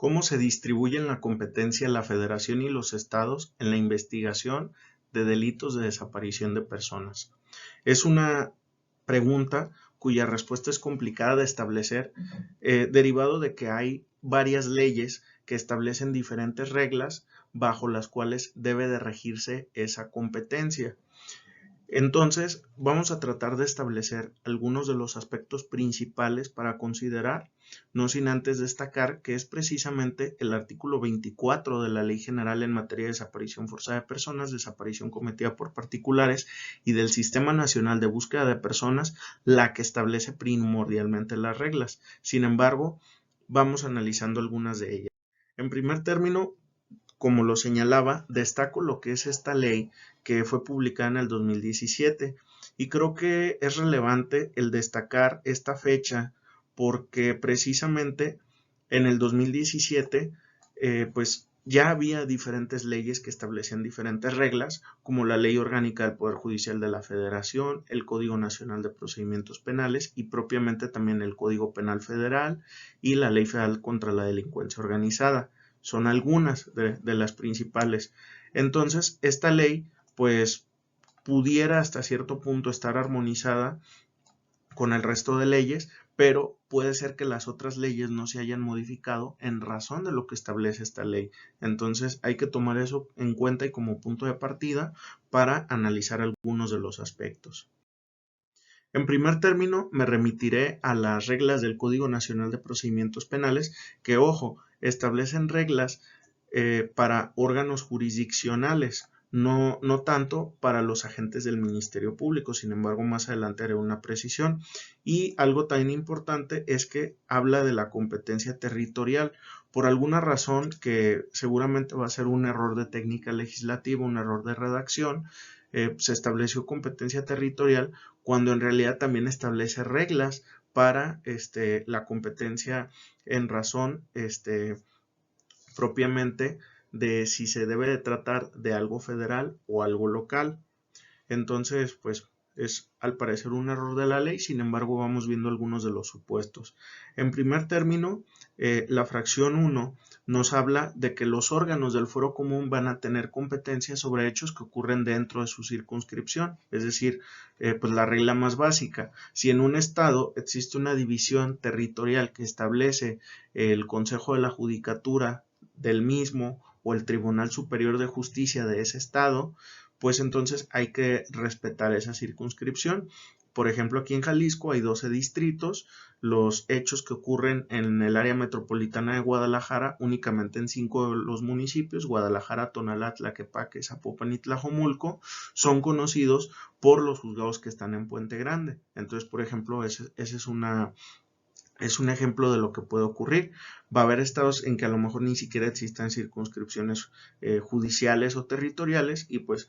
¿Cómo se distribuyen la competencia la Federación y los estados en la investigación de delitos de desaparición de personas? Es una pregunta cuya respuesta es complicada de establecer, derivado de que hay varias leyes que establecen diferentes reglas bajo las cuales debe de regirse esa competencia. Entonces, vamos a tratar de establecer algunos de los aspectos principales para considerar, no sin antes destacar que es precisamente el artículo 24 de la Ley General en materia de desaparición forzada de personas, desaparición cometida por particulares y del Sistema Nacional de Búsqueda de Personas la que establece primordialmente las reglas. Sin embargo, vamos analizando algunas de ellas. En primer término, como lo señalaba, destaco lo que es esta ley que fue publicada en el 2017 y creo que es relevante el destacar esta fecha porque precisamente en el 2017 pues ya había diferentes leyes que establecían diferentes reglas, como la Ley Orgánica del Poder Judicial de la Federación, el Código Nacional de Procedimientos Penales y propiamente también el Código Penal Federal y la Ley Federal contra la Delincuencia Organizada. Son algunas de las principales. Entonces, esta ley, pues, pudiera hasta cierto punto estar armonizada con el resto de leyes, pero puede ser que las otras leyes no se hayan modificado en razón de lo que establece esta ley. Entonces, hay que tomar eso en cuenta y como punto de partida para analizar algunos de los aspectos. En primer término, me remitiré a las reglas del Código Nacional de Procedimientos Penales que, ojo, establecen reglas para órganos jurisdiccionales, no tanto para los agentes del Ministerio Público. Sin embargo, más adelante haré una precisión. Y algo tan importante es que habla de la competencia territorial. Por alguna razón que seguramente va a ser un error de técnica legislativa, un error de redacción, se estableció competencia territorial cuando en realidad también establece reglas para la competencia en razón propiamente de si se debe de tratar de algo federal o algo local. Entonces, pues es al parecer un error de la ley, sin embargo vamos viendo algunos de los supuestos. En primer término, la fracción 1 nos habla de que los órganos del fuero común van a tener competencia sobre hechos que ocurren dentro de su circunscripción, es decir, pues la regla más básica. Si en un estado existe una división territorial que establece el Consejo de la Judicatura del mismo o el Tribunal Superior de Justicia de ese estado, pues entonces hay que respetar esa circunscripción. Por ejemplo, aquí en Jalisco hay 12 distritos, los hechos que ocurren en el área metropolitana de Guadalajara, únicamente en 5 de los municipios, Guadalajara, Tonalá, Tlaquepaque, Zapopan y Tlajomulco, son conocidos por los juzgados que están en Puente Grande. Entonces, por ejemplo, ese es un ejemplo de lo que puede ocurrir. Va a haber estados en que a lo mejor ni siquiera existan circunscripciones judiciales o territoriales y pues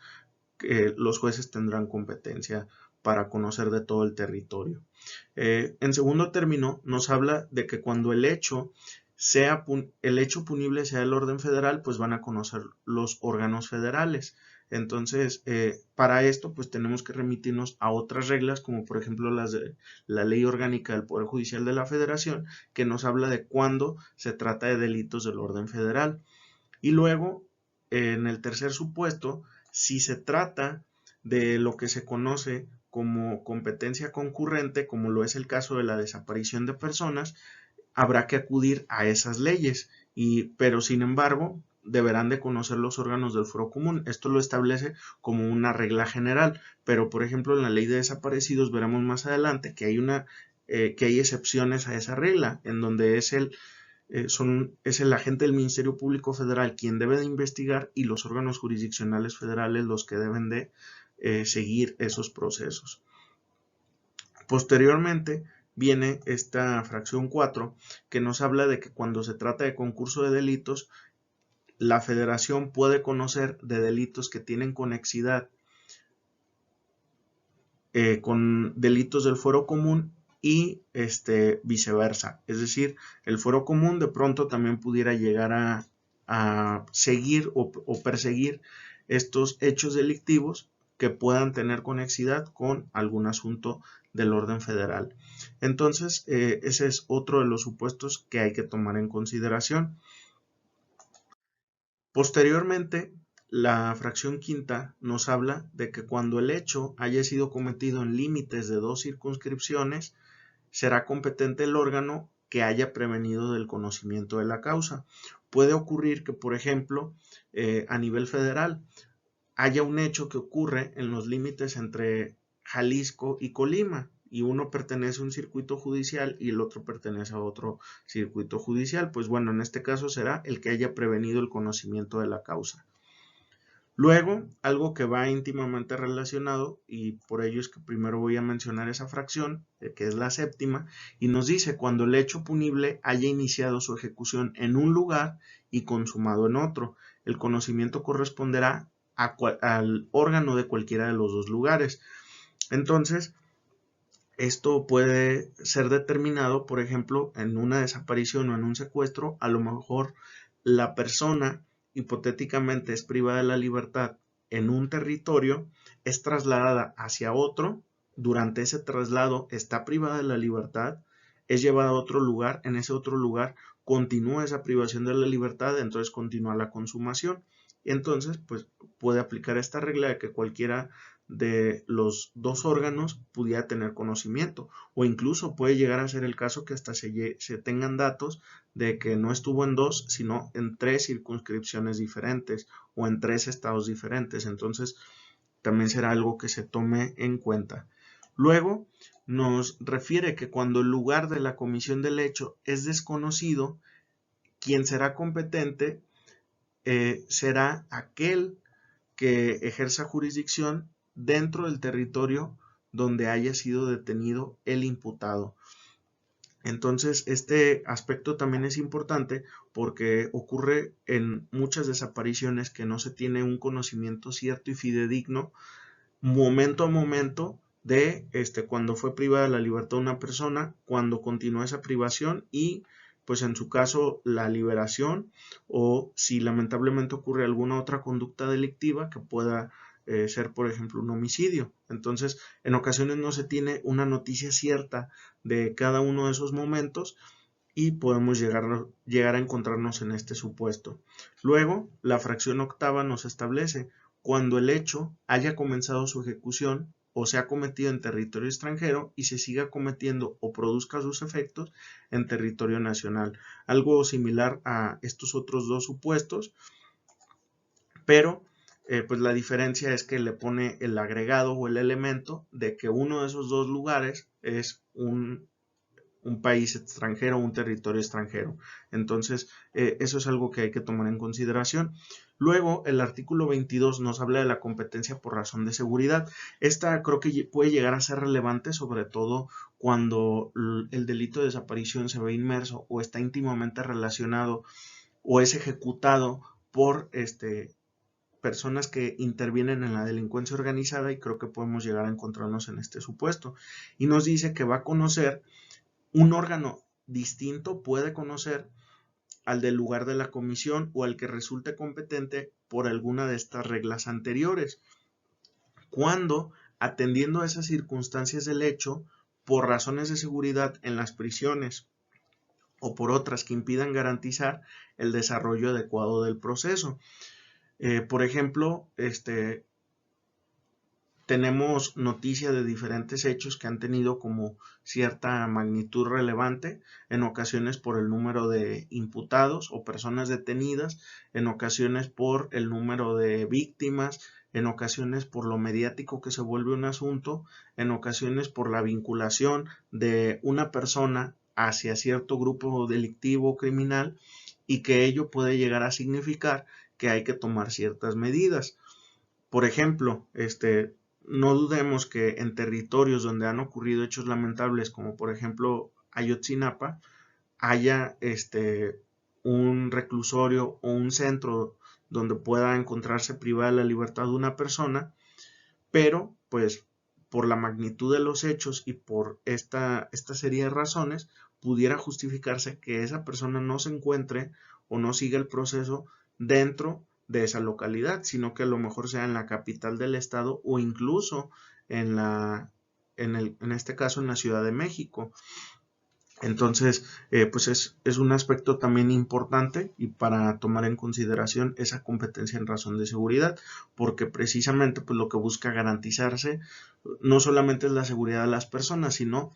los jueces tendrán competencia para conocer de todo el territorio. En segundo término, nos habla de que cuando el hecho punible sea del orden federal, pues van a conocer los órganos federales. Entonces, para esto, pues tenemos que remitirnos a otras reglas, como por ejemplo las de la Ley Orgánica del Poder Judicial de la Federación, que nos habla de cuándo se trata de delitos del orden federal. Y luego, en el tercer supuesto, si se trata de lo que se conoce como competencia concurrente, como lo es el caso de la desaparición de personas, habrá que acudir a esas leyes, pero sin embargo deberán de conocer los órganos del fuero común. Esto lo establece como una regla general, pero por ejemplo en la ley de desaparecidos veremos más adelante que hay excepciones a esa regla, en donde es el agente del Ministerio Público Federal quien debe de investigar y los órganos jurisdiccionales federales los que deben de seguir esos procesos. Posteriormente viene esta fracción 4 que nos habla de que cuando se trata de concurso de delitos, la federación puede conocer de delitos que tienen conexidad con delitos del fuero común y viceversa. Es decir, el fuero común de pronto también pudiera llegar a seguir o perseguir estos hechos delictivos que puedan tener conexidad con algún asunto del orden federal. Entonces, ese es otro de los supuestos que hay que tomar en consideración. Posteriormente, la fracción quinta nos habla de que cuando el hecho haya sido cometido en límites de 2 circunscripciones, será competente el órgano que haya prevenido del conocimiento de la causa. Puede ocurrir que, por ejemplo, a nivel federal, haya un hecho que ocurre en los límites entre Jalisco y Colima, y uno pertenece a un circuito judicial y el otro pertenece a otro circuito judicial. Pues bueno, en este caso será el que haya prevenido el conocimiento de la causa. Luego, algo que va íntimamente relacionado, y por ello es que primero voy a mencionar esa fracción, que es la séptima, y nos dice cuando el hecho punible haya iniciado su ejecución en un lugar y consumado en otro. El conocimiento corresponderá al órgano de cualquiera de los dos lugares. Entonces, esto puede ser determinado, por ejemplo, en una desaparición o en un secuestro. A lo mejor la persona hipotéticamente es privada de la libertad en un territorio, es trasladada hacia otro, durante ese traslado está privada de la libertad, es llevada a otro lugar, en ese otro lugar continúa esa privación de la libertad, entonces continúa la consumación. Y entonces, pues puede aplicar esta regla de que cualquiera de los dos órganos pudiera tener conocimiento, o incluso puede llegar a ser el caso que hasta se tengan datos de que no estuvo en 2, sino en 3 circunscripciones diferentes o en 3 estados diferentes. Entonces, también será algo que se tome en cuenta. Luego, nos refiere que cuando el lugar de la comisión del hecho es desconocido, quien será competente será aquel que ejerza jurisdicción dentro del territorio donde haya sido detenido el imputado. Entonces, este aspecto también es importante porque ocurre en muchas desapariciones que no se tiene un conocimiento cierto y fidedigno momento a momento de cuando fue privada de la libertad una persona, cuando continúa esa privación y pues en su caso la liberación, o si lamentablemente ocurre alguna otra conducta delictiva que pueda ser por ejemplo un homicidio. Entonces en ocasiones no se tiene una noticia cierta de cada uno de esos momentos y podemos llegar a encontrarnos en este supuesto. Luego, la fracción octava nos establece cuando el hecho haya comenzado su ejecución o se ha cometido en territorio extranjero y se siga cometiendo o produzca sus efectos en territorio nacional. Algo similar a estos otros dos supuestos, pero pues la diferencia es que le pone el agregado o el elemento de que uno de esos dos lugares es un país extranjero, un territorio extranjero. Entonces, eso es algo que hay que tomar en consideración. Luego, el artículo 22 nos habla de la competencia por razón de seguridad. Esta creo que puede llegar a ser relevante, sobre todo cuando el delito de desaparición se ve inmerso o está íntimamente relacionado o es ejecutado por personas que intervienen en la delincuencia organizada, y creo que podemos llegar a encontrarnos en este supuesto. Y nos dice que va a conocer un órgano distinto, puede conocer al del lugar de la comisión o al que resulte competente por alguna de estas reglas anteriores, cuando, atendiendo a esas circunstancias del hecho, por razones de seguridad en las prisiones o por otras que impidan garantizar el desarrollo adecuado del proceso. Por ejemplo, tenemos noticia de diferentes hechos que han tenido como cierta magnitud relevante, en ocasiones por el número de imputados o personas detenidas, en ocasiones por el número de víctimas, en ocasiones por lo mediático que se vuelve un asunto, en ocasiones por la vinculación de una persona hacia cierto grupo delictivo o criminal, y que ello puede llegar a significar que hay que tomar ciertas medidas. Por ejemplo, no dudemos que en territorios donde han ocurrido hechos lamentables, como por ejemplo Ayotzinapa, haya un reclusorio o un centro donde pueda encontrarse privada de la libertad de una persona, pero pues por la magnitud de los hechos y por esta serie de razones, pudiera justificarse que esa persona no se encuentre o no siga el proceso dentro de esa localidad, sino que a lo mejor sea en la capital del estado o incluso en la en este caso en la Ciudad de México. Entonces, pues es un aspecto también importante y para tomar en consideración esa competencia en razón de seguridad, porque precisamente pues lo que busca garantizarse no solamente es la seguridad de las personas, sino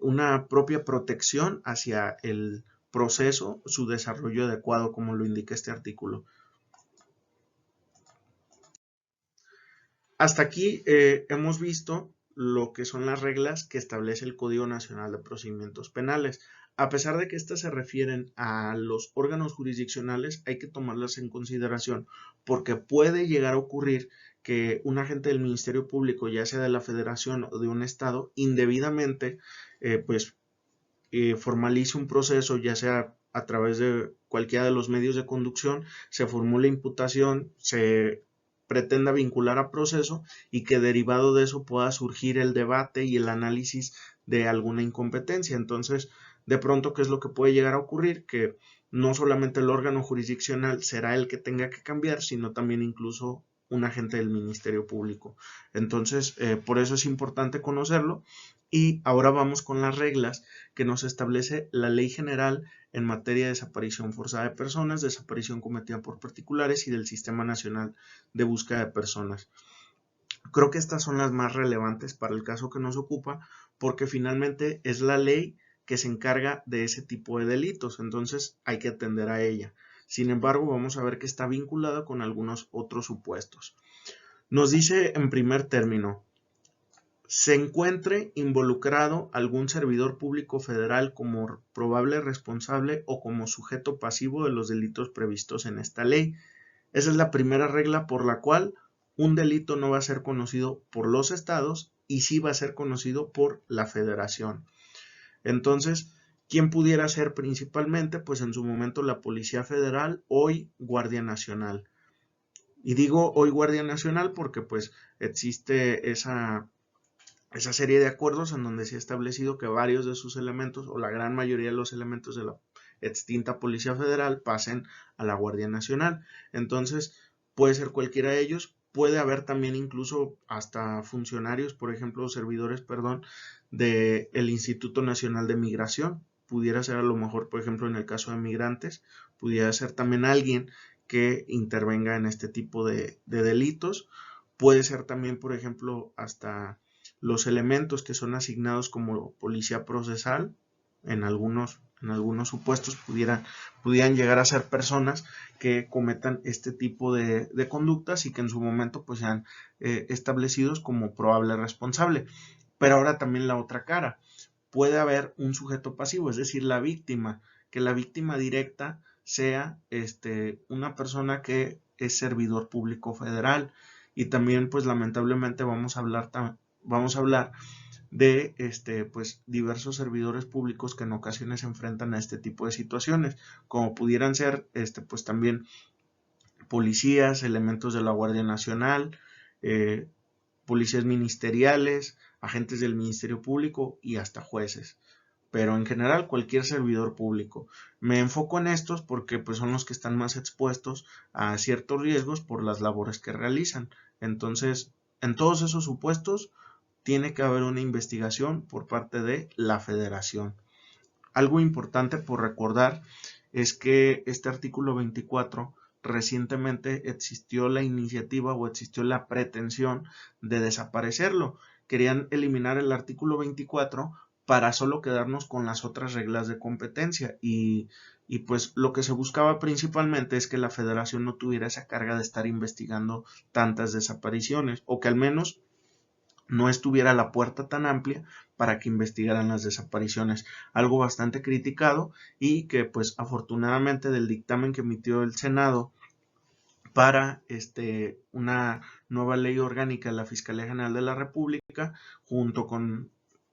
una propia protección hacia el proceso, su desarrollo adecuado, como lo indica este artículo. Hasta aquí hemos visto lo que son las reglas que establece el Código Nacional de Procedimientos Penales. A pesar de que estas se refieren a los órganos jurisdiccionales, hay que tomarlas en consideración porque puede llegar a ocurrir que un agente del Ministerio Público, ya sea de la Federación o de un Estado, indebidamente formalice un proceso, ya sea a través de cualquiera de los medios de conducción, se formule imputación, se pretenda vincular a proceso y que derivado de eso pueda surgir el debate y el análisis de alguna incompetencia. Entonces, de pronto, ¿qué es lo que puede llegar a ocurrir? Que no solamente el órgano jurisdiccional será el que tenga que cambiar, sino también incluso un agente del Ministerio Público. Entonces, por eso es importante conocerlo. Y ahora vamos con las reglas que nos establece la Ley General en materia de desaparición forzada de personas, desaparición cometida por particulares y del Sistema Nacional de Búsqueda de Personas. Creo que estas son las más relevantes para el caso que nos ocupa, porque finalmente es la ley que se encarga de ese tipo de delitos, entonces hay que atender a ella. Sin embargo, vamos a ver que está vinculada con algunos otros supuestos. Nos dice en primer término, se encuentre involucrado algún servidor público federal como probable responsable o como sujeto pasivo de los delitos previstos en esta ley. Esa es la primera regla por la cual un delito no va a ser conocido por los estados y sí va a ser conocido por la federación. Entonces, ¿quién pudiera ser principalmente? Pues en su momento la Policía Federal, hoy Guardia Nacional. Y digo hoy Guardia Nacional porque pues existe esa serie de acuerdos en donde se ha establecido que varios de sus elementos o la gran mayoría de los elementos de la extinta Policía Federal pasen a la Guardia Nacional. Entonces, puede ser cualquiera de ellos, puede haber también incluso hasta funcionarios, por ejemplo, servidores, perdón, del Instituto Nacional de Migración. Pudiera ser a lo mejor, por ejemplo, en el caso de migrantes, pudiera ser también alguien que intervenga en este tipo de delitos. Puede ser también, por ejemplo, hasta los elementos que son asignados como policía procesal, en algunos supuestos pudieran llegar a ser personas que cometan este tipo de conductas y que en su momento pues sean establecidos como probable responsable. Pero ahora también la otra cara, puede haber un sujeto pasivo, es decir, la víctima, que la víctima directa sea una persona que es servidor público federal. Y también pues lamentablemente vamos a hablar de pues diversos servidores públicos que en ocasiones se enfrentan a este tipo de situaciones, como pudieran ser pues también policías, elementos de la Guardia Nacional, policías ministeriales, agentes del Ministerio Público y hasta jueces. Pero en general cualquier servidor público. Me enfoco en estos porque pues, son los que están más expuestos a ciertos riesgos por las labores que realizan. Entonces, en todos esos supuestos, tiene que haber una investigación por parte de la federación. Algo importante por recordar es que este artículo 24 recientemente existió la iniciativa o existió la pretensión de desaparecerlo. Querían eliminar el artículo 24 para solo quedarnos con las otras reglas de competencia y pues lo que se buscaba principalmente es que la federación no tuviera esa carga de estar investigando tantas desapariciones o que al menos no estuviera la puerta tan amplia para que investigaran las desapariciones, algo bastante criticado y que pues afortunadamente del dictamen que emitió el Senado para una nueva ley orgánica de la Fiscalía General de la República, junto con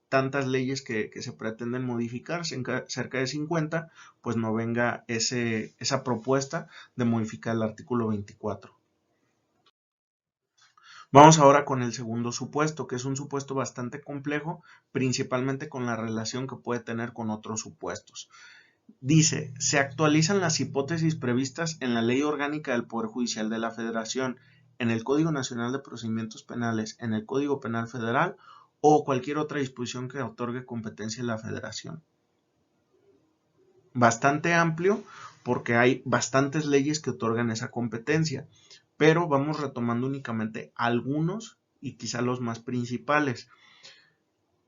tantas leyes que se pretenden modificar, cerca de 50, pues no venga esa propuesta de modificar el artículo 24. Vamos ahora con el segundo supuesto, que es un supuesto bastante complejo, principalmente con la relación que puede tener con otros supuestos. Dice, se actualizan las hipótesis previstas en la Ley Orgánica del Poder Judicial de la Federación, en el Código Nacional de Procedimientos Penales, en el Código Penal Federal o cualquier otra disposición que otorgue competencia a la federación. Bastante amplio porque hay bastantes leyes que otorgan esa competencia, pero vamos retomando únicamente algunos y quizá los más principales.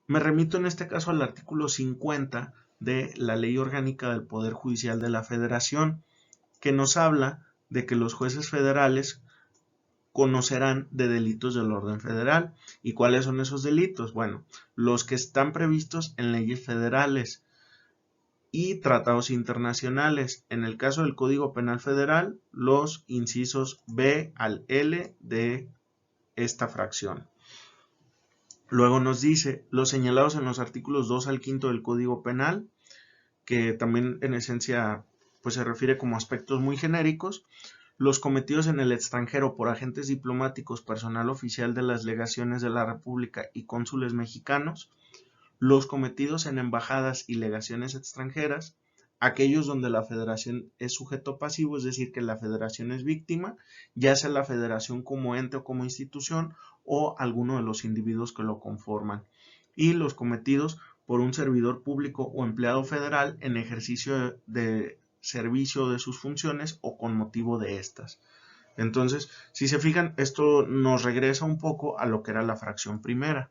Me remito en este caso al artículo 50 de la Ley Orgánica del Poder Judicial de la Federación, que nos habla de que los jueces federales conocerán de delitos del orden federal. ¿Y cuáles son esos delitos? Bueno, los que están previstos en leyes federales y tratados internacionales. En el caso del Código Penal Federal, los incisos B al L de esta fracción. Luego nos dice los señalados en los artículos 2 al 5 del Código Penal, que también en esencia pues se refiere como aspectos muy genéricos, los cometidos en el extranjero por agentes diplomáticos, personal oficial de las legaciones de la República y cónsules mexicanos, los cometidos en embajadas y legaciones extranjeras, aquellos donde la federación es sujeto pasivo, es decir, que la federación es víctima, ya sea la federación como ente o como institución o alguno de los individuos que lo conforman, y los cometidos por un servidor público o empleado federal en ejercicio de servicio de sus funciones o con motivo de estas. Entonces, si se fijan, esto nos regresa un poco a lo que era la fracción primera.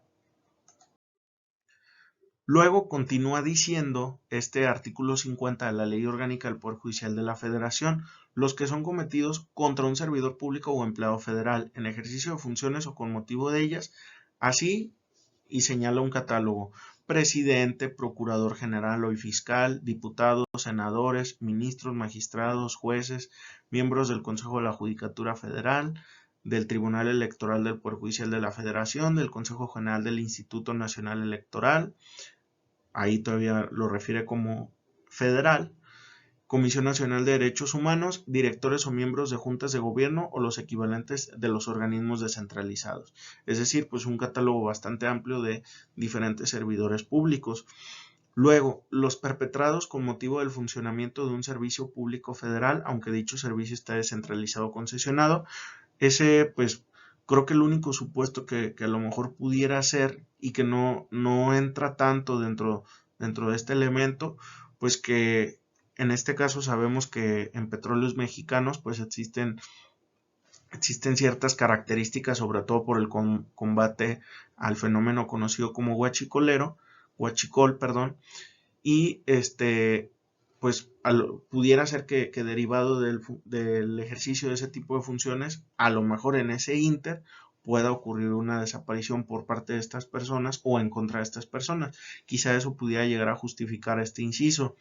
Luego continúa diciendo este artículo 50 de la Ley Orgánica del Poder Judicial de la Federación, los que son cometidos contra un servidor público o empleado federal en ejercicio de funciones o con motivo de ellas, así, y señala un catálogo: presidente, procurador general o fiscal, diputados, senadores, ministros, magistrados, jueces, miembros del Consejo de la Judicatura Federal, del Tribunal Electoral del Poder Judicial de la Federación, del Consejo General del Instituto Nacional Electoral, ahí todavía lo refiere como federal, Comisión Nacional de Derechos Humanos, directores o miembros de juntas de gobierno o los equivalentes de los organismos descentralizados. Es decir, pues un catálogo bastante amplio de diferentes servidores públicos. Luego, los perpetrados con motivo del funcionamiento de un servicio público federal, aunque dicho servicio está descentralizado o concesionado. Ese, pues, creo que el único supuesto que a lo mejor pudiera ser y que no entra tanto dentro de este elemento, pues que en este caso sabemos que en petróleos mexicanos pues existen ciertas características, sobre todo por el combate al fenómeno conocido como huachicol, perdón, y pues pudiera ser que derivado del ejercicio de ese tipo de funciones, a lo mejor en ese inter pueda ocurrir una desaparición por parte de estas personas o en contra de estas personas. Quizá eso pudiera llegar a justificar este inciso.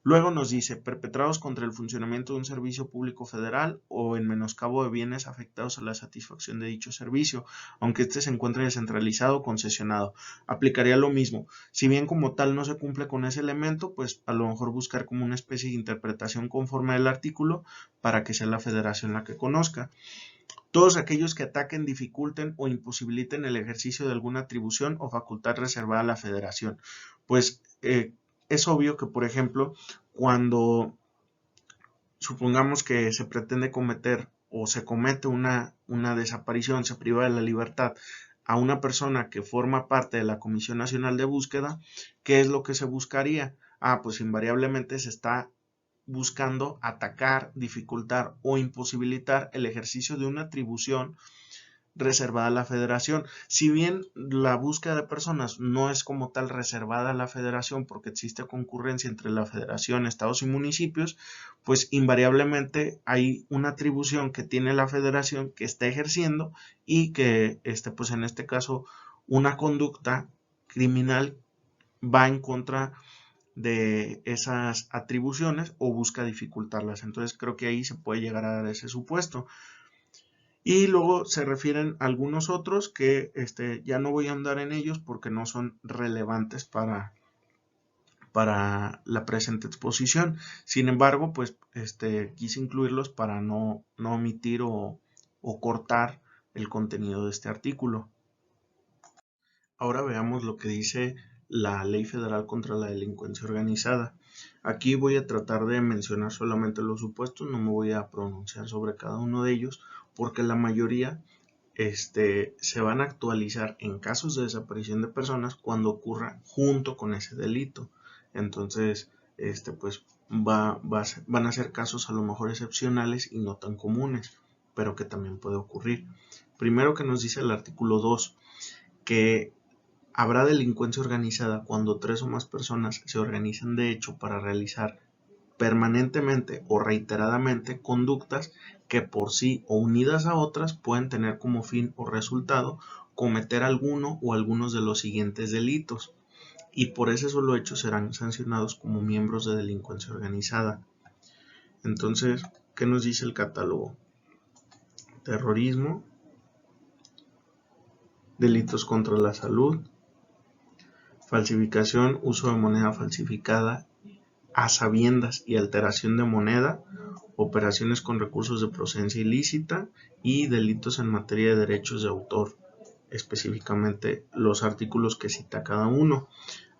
Luego nos dice, perpetrados contra el funcionamiento de un servicio público federal o en menoscabo de bienes afectados a la satisfacción de dicho servicio, aunque éste se encuentre descentralizado o concesionado. Aplicaría lo mismo. Si bien como tal no se cumple con ese elemento, pues a lo mejor buscar como una especie de interpretación conforme al artículo para que sea la federación la que conozca. Todos aquellos que ataquen, dificulten o imposibiliten el ejercicio de alguna atribución o facultad reservada a la federación. Pues es obvio que, por ejemplo, cuando supongamos que se pretende cometer o se comete una desaparición, se priva de la libertad a una persona que forma parte de la Comisión Nacional de Búsqueda, ¿qué es lo que se buscaría? Pues invariablemente se está buscando atacar, dificultar o imposibilitar el ejercicio de una atribución reservada a la federación. Si bien la búsqueda de personas no es como tal reservada a la federación porque existe concurrencia entre la federación, estados y municipios, pues invariablemente hay una atribución que tiene la federación que está ejerciendo y que pues en este caso una conducta criminal va en contra de esas atribuciones o busca dificultarlas. Entonces creo que ahí se puede llegar a dar ese supuesto. Y luego se refieren a algunos otros que ya no voy a andar en ellos porque no son relevantes para la presente exposición. Sin embargo, pues quise incluirlos para no omitir o cortar el contenido de este artículo. Ahora veamos lo que dice la Ley Federal contra la Delincuencia Organizada. Aquí voy a tratar de mencionar solamente los supuestos, no me voy a pronunciar sobre cada uno de ellos, porque la mayoría se van a actualizar en casos de desaparición de personas cuando ocurra junto con ese delito. Entonces, pues van a ser casos a lo mejor excepcionales y no tan comunes, pero que también puede ocurrir. Primero, que nos dice el artículo 2, que habrá delincuencia organizada cuando 3 o más personas se organizan de hecho para realizar permanentemente o reiteradamente conductas que por sí o unidas a otras pueden tener como fin o resultado cometer alguno o algunos de los siguientes delitos, y por ese solo hecho serán sancionados como miembros de delincuencia organizada. Entonces, ¿qué nos dice el catálogo? Terrorismo, delitos contra la salud, falsificación, uso de moneda falsificada a sabiendas y alteración de moneda, operaciones con recursos de procedencia ilícita y delitos en materia de derechos de autor, específicamente los artículos que cita cada uno.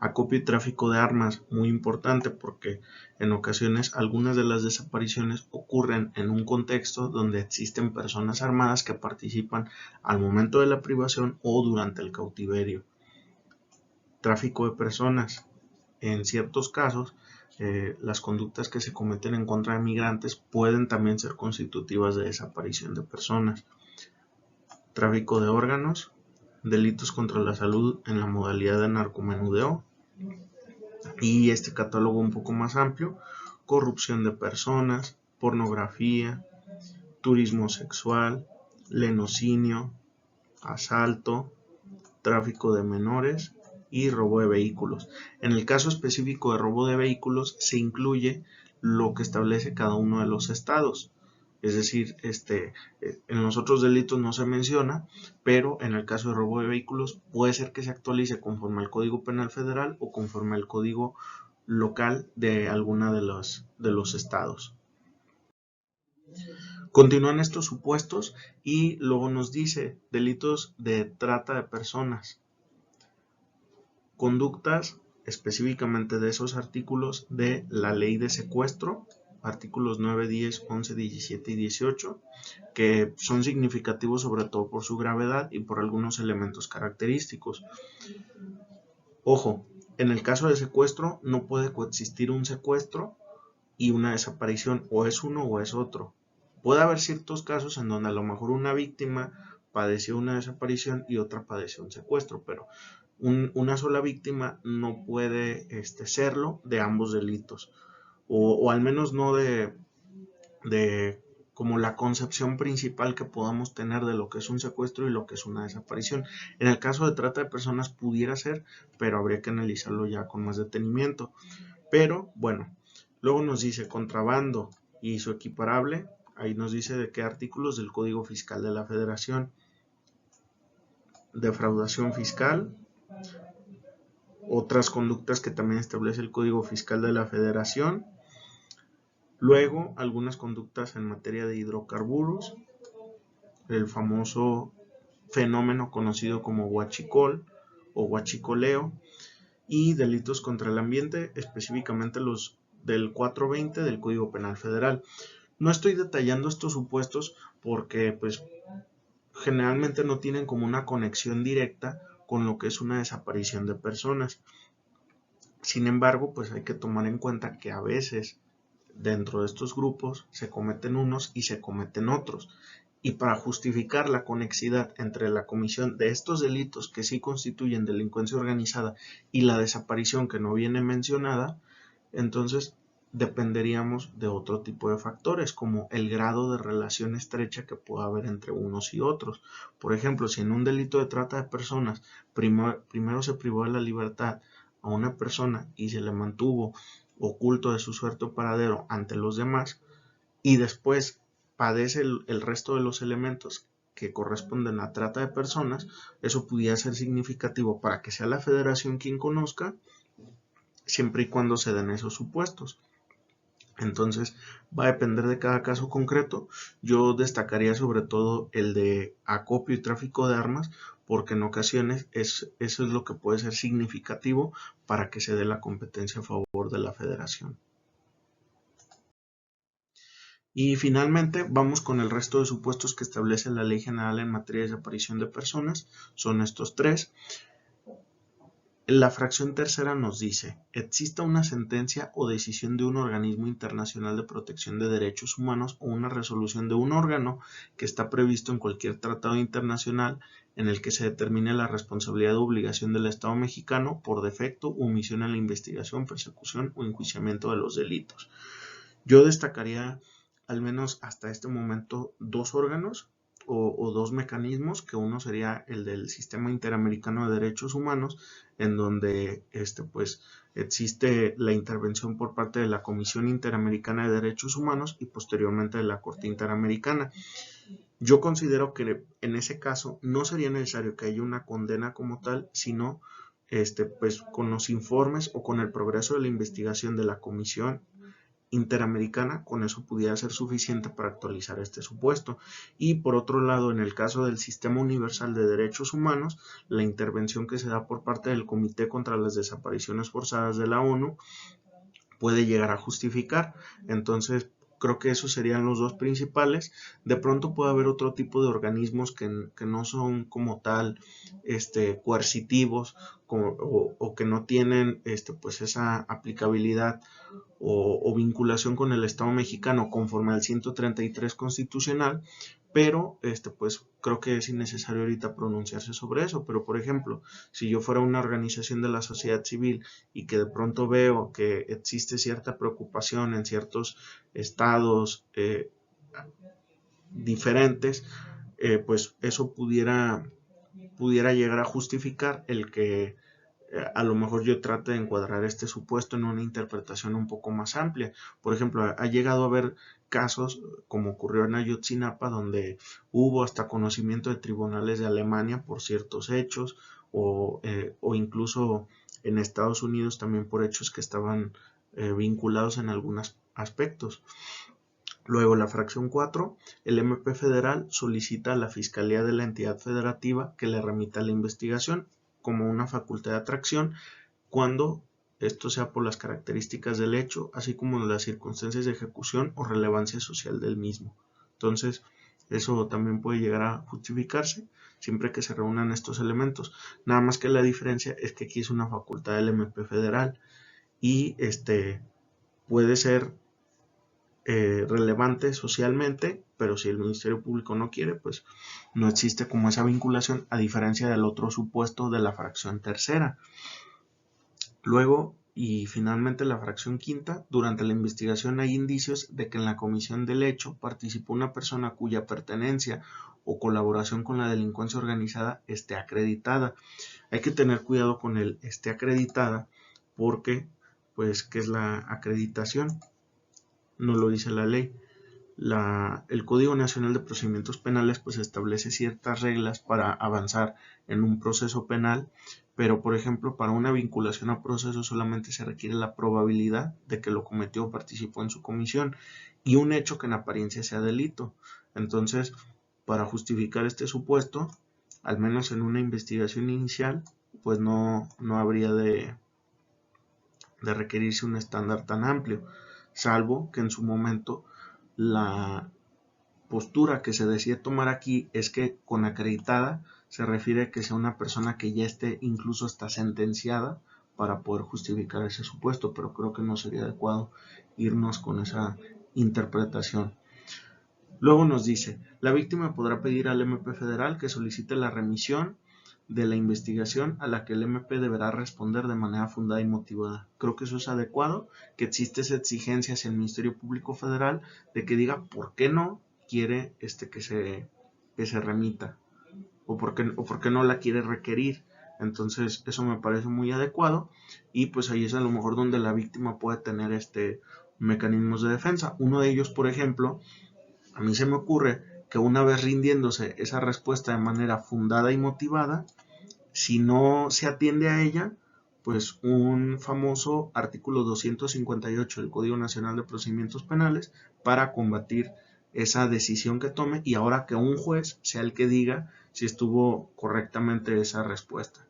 Acopio y tráfico de armas, muy importante porque en ocasiones algunas de las desapariciones ocurren en un contexto donde existen personas armadas que participan al momento de la privación o durante el cautiverio. Tráfico de personas, en ciertos casos las conductas que se cometen en contra de migrantes pueden también ser constitutivas de desaparición de personas. Tráfico de órganos, delitos contra la salud en la modalidad de narcomenudeo, y este catálogo un poco más amplio: corrupción de personas, pornografía, turismo sexual, lenocinio, asalto, tráfico de menores y robo de vehículos. En el caso específico de robo de vehículos se incluye lo que establece cada uno de los estados. Es decir, en los otros delitos no se menciona, pero en el caso de robo de vehículos puede ser que se actualice conforme al Código Penal Federal o conforme al Código Local de alguna de los estados. Continúan estos supuestos y luego nos dice delitos de trata de personas. Conductas específicamente de esos artículos de la ley de secuestro, artículos 9, 10, 11, 17 y 18, que son significativos sobre todo por su gravedad y por algunos elementos característicos. Ojo, en el caso de secuestro no puede coexistir un secuestro y una desaparición, o es uno o es otro. Puede haber ciertos casos en donde a lo mejor una víctima padeció una desaparición y otra padeció un secuestro, pero una sola víctima no puede serlo de ambos delitos, o al menos no de como la concepción principal que podamos tener de lo que es un secuestro y lo que es una desaparición. En el caso de trata de personas pudiera ser, pero habría que analizarlo ya con más detenimiento. Pero bueno, luego nos dice contrabando y su equiparable. Ahí nos dice de qué artículos del Código Fiscal de la Federación. Defraudación fiscal, otras conductas que también establece el Código Fiscal de la Federación. Luego, algunas conductas en materia de hidrocarburos, el famoso fenómeno conocido como huachicol o huachicoleo, y delitos contra el ambiente, específicamente los del 420 del Código Penal Federal. No estoy detallando estos supuestos porque pues generalmente no tienen como una conexión directa con lo que es una desaparición de personas. Sin embargo, pues hay que tomar en cuenta que a veces dentro de estos grupos se cometen unos y se cometen otros. Y para justificar la conexidad entre la comisión de estos delitos que sí constituyen delincuencia organizada y la desaparición que no viene mencionada, entonces dependeríamos de otro tipo de factores, como el grado de relación estrecha que pueda haber entre unos y otros. Por ejemplo, si en un delito de trata de personas primero se privó de la libertad a una persona y se le mantuvo oculto de su suerte o paradero ante los demás, y después padece el resto de los elementos que corresponden a trata de personas, eso pudiera ser significativo para que sea la federación quien conozca, siempre y cuando se den esos supuestos. Entonces va a depender de cada caso concreto. Yo destacaría sobre todo el de acopio y tráfico de armas, porque en ocasiones eso es lo que puede ser significativo para que se dé la competencia a favor de la federación. Y finalmente vamos con el resto de supuestos que establece la Ley General en materia de desaparición de personas. Son estos tres. La fracción tercera nos dice: exista una sentencia o decisión de un organismo internacional de protección de derechos humanos o una resolución de un órgano que está previsto en cualquier tratado internacional en el que se determine la responsabilidad o obligación del Estado mexicano por defecto u omisión en la investigación, persecución o enjuiciamiento de los delitos. Yo destacaría al menos hasta este momento dos órganos o dos mecanismos, que uno sería el del Sistema Interamericano de Derechos Humanos, en donde pues, existe la intervención por parte de la Comisión Interamericana de Derechos Humanos y posteriormente de la Corte Interamericana. Yo considero que en ese caso no sería necesario que haya una condena como tal, sino pues, con los informes o con el progreso de la investigación de la Comisión Interamericana, con eso pudiera ser suficiente para actualizar este supuesto. Y por otro lado, en el caso del Sistema Universal de Derechos Humanos, la intervención que se da por parte del Comité contra las Desapariciones Forzadas de la ONU puede llegar a justificar. Entonces, creo que esos serían los dos principales. De pronto puede haber otro tipo de organismos que no son como tal coercitivos o que no tienen pues esa aplicabilidad o vinculación con el Estado mexicano conforme al 133 constitucional, pero pues creo que es innecesario ahorita pronunciarse sobre eso. Pero por ejemplo, si yo fuera una organización de la sociedad civil y que de pronto veo que existe cierta preocupación en ciertos estados diferentes, pues eso pudiera llegar a justificar el que a lo mejor yo trate de encuadrar este supuesto en una interpretación un poco más amplia. Por ejemplo, ha llegado a haber casos, como ocurrió en Ayotzinapa, donde hubo hasta conocimiento de tribunales de Alemania por ciertos hechos, o incluso en Estados Unidos también por hechos que estaban vinculados en algunos aspectos. Luego, la fracción 4, el MP federal solicita a la Fiscalía de la entidad federativa que le remita la investigación como una facultad de atracción cuando esto sea por las características del hecho, así como las circunstancias de ejecución o relevancia social del mismo. Entonces, eso también puede llegar a justificarse siempre que se reúnan estos elementos. Nada más que la diferencia es que aquí es una facultad del MP federal y puede ser relevante socialmente, pero si el Ministerio Público no quiere, pues no existe como esa vinculación, a diferencia del otro supuesto de la fracción tercera. Luego, y finalmente, la fracción quinta: durante la investigación hay indicios de que en la comisión del hecho participó una persona cuya pertenencia o colaboración con la delincuencia organizada esté acreditada. Hay que tener cuidado con el esté acreditada, porque, pues, ¿qué es la acreditación? No lo dice la ley. El Código Nacional de Procedimientos Penales pues establece ciertas reglas para avanzar en un proceso penal, pero por ejemplo para una vinculación a proceso solamente se requiere la probabilidad de que lo cometió o participó en su comisión y un hecho que en apariencia sea delito. Entonces, para justificar este supuesto, al menos en una investigación inicial, pues no habría de requerirse un estándar tan amplio, salvo que en su momento la postura que se decide tomar aquí es que con acreditada se refiere a que sea una persona que ya esté incluso hasta sentenciada para poder justificar ese supuesto, pero creo que no sería adecuado irnos con esa interpretación. Luego nos dice: la víctima podrá pedir al MP federal que solicite la remisión de la investigación a la que el MP deberá responder de manera fundada y motivada. Creo que eso es adecuado, que existe esa exigencia hacia el Ministerio Público Federal de que diga por qué no quiere que se remita o por qué no la quiere requerir. Entonces eso me parece muy adecuado y pues ahí es a lo mejor donde la víctima puede tener mecanismos de defensa. Uno de ellos, por ejemplo, a mí se me ocurre que una vez rindiéndose esa respuesta de manera fundada y motivada, si no se atiende a ella, pues un famoso artículo 258 del Código Nacional de Procedimientos Penales para combatir esa decisión que tome y ahora que un juez sea el que diga si estuvo correctamente esa respuesta.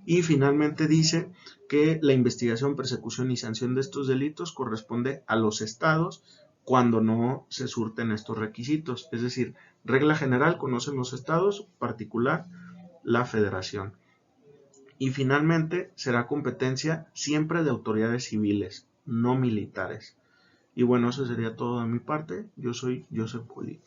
Y finalmente dice que la investigación, persecución y sanción de estos delitos corresponde a los estados cuando no se surten estos requisitos. Es decir, regla general, conocen los estados, particular, la federación. Y finalmente, será competencia siempre de autoridades civiles, no militares. Y bueno, eso sería todo de mi parte. Yo soy Joseph Poli.